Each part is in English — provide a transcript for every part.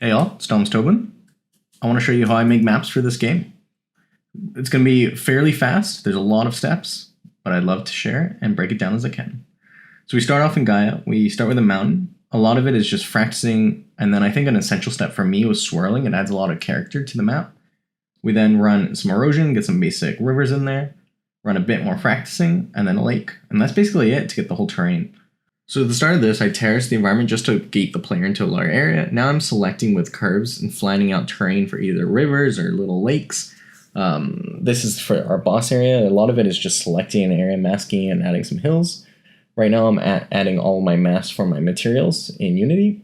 Hey y'all, it's Tobin. I want to show you how I make maps for this game. It's going to be fairly fast, there's a lot of steps, but I'd love to share and break it down as I can. So we start off in Gaea, we start with a mountain. A lot of it is just practicing, and then I think an essential step for me was swirling. It adds a lot of character to the map. We then run some erosion, get some basic rivers in there, run a bit more practicing, and then a lake. And that's basically it to get the whole terrain. So at the start of this, I terraced the environment just to gate the player into a larger area. Now I'm selecting with curves and flattening out terrain for either rivers or little lakes. This is for our boss area. A lot of it is just selecting an area, masking, and adding some hills. Right now I'm adding all my masks for my materials in Unity.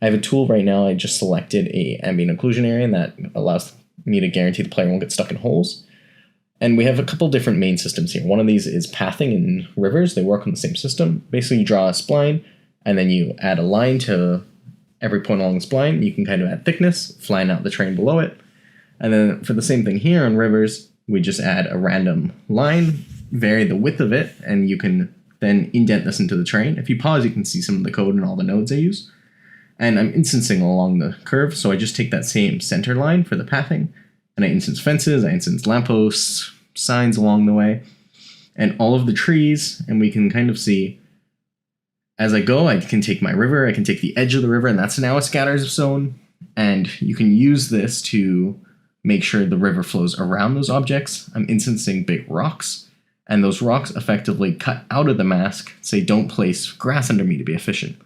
I have a tool right now. I just selected a ambient occlusion area, and that allows me to guarantee the player won't get stuck in holes. And we have a couple different main systems here. One of these is pathing in rivers. They work on the same system. Basically, you draw a spline, and then you add a line to every point along the spline. You can kind of add thickness, flatten out the terrain below it. And then for the same thing here on rivers, we just add a random line, vary the width of it, and you can then indent this into the terrain. If you pause, you can see some of the code and all the nodes I use. And I'm instancing along the curve, so I just take that same center line for the pathing, and I instance fences, I instance lampposts, signs along the way, and all of the trees, and we can kind of see as I go, I can take my river, I can take the edge of the river, and that's now a scatter zone, and you can use this to make sure the river flows around those objects. I'm instancing big rocks, and those rocks effectively cut out of the mask, say don't place grass under me to be efficient.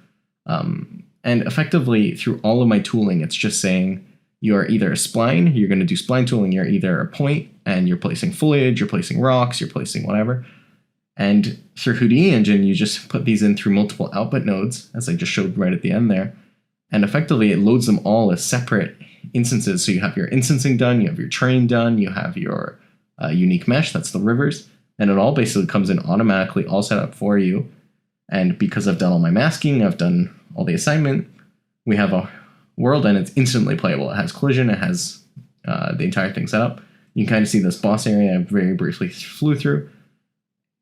And effectively, through all of my tooling, it's just saying, you're either a spline, you're going to do spline tooling, you're either a point, and you're placing foliage, you're placing rocks, you're placing whatever. And through Houdini engine, you just put these in through multiple output nodes, as I just showed right at the end there. And effectively, it loads them all as separate instances. So you have your instancing done, you have your terrain done, you have your unique mesh, that's the rivers. And it all basically comes in automatically, all set up for you. And because I've done all my masking, I've done all the assignment, we have a world, and it's instantly playable. It has collision, it has the entire thing set up. You can kind of see this boss area I very briefly flew through.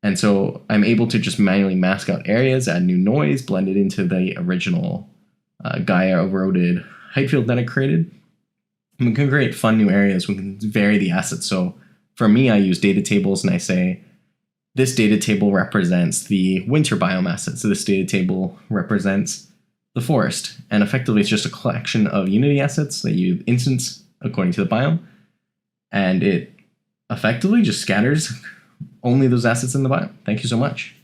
And so I'm able to just manually mask out areas, add new noise, blend it into the original Gaea eroded height field that I created. And we can create fun new areas. We can vary the assets. So for me, I use data tables, and I say, this data table represents the winter biome asset. So this data table represents the forest, and effectively it's just a collection of Unity assets that you instance according to the biome, and it effectively just scatters only those assets in the biome. Thank you so much.